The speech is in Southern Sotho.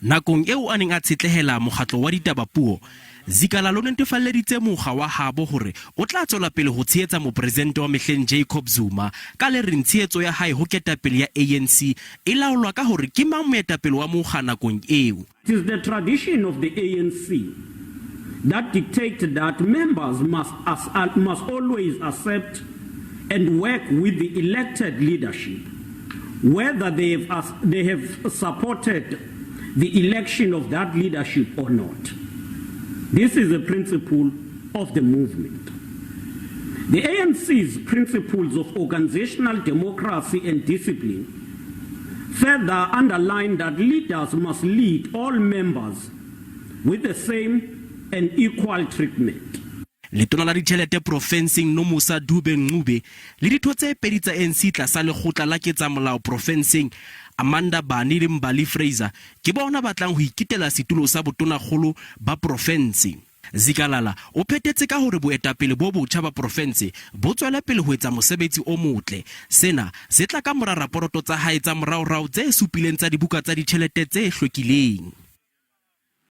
Nakong eo a neng a tshetlehela mokgatlo wa ditaba puo, Zikalala o netefalleditse mokgwa wa habo hore o tla tswela pele ho tshehetsa mopresidente wa mehleng Jacob Zuma ka le reng tshehetso ya hae ho ketapele ya ANC e laolwa ka hore ke mang moetapele wa mokga nakong eo. It is the tradition of the ANC that dictates that members must always accept and work with the elected leadership, whether they have supported the election of that leadership or not. This is a principle of the movement. The ANC's principles of organizational democracy and discipline further underline that leaders must lead all members with the same and equal treatment. Letona la ditjhelete profenseng no Musa Dube Ngube le ditho tse pedi tsa ANC tlasa lekgotla la ketsamolao profenseng Amanda Bani le Mbali Fraser ke bona batlang ho ikitela setulong sa botonakgolo ba profense. Zikalala o phetetse ka hore boetapele bo botjha ba profense bo tswela pele ho etsa mosebetsi o motle. Sena se tla ka mora raporoto tsa hae tsa moraorao tse supileng tsa dibuka tsa ditjhelete tse hlwekileng.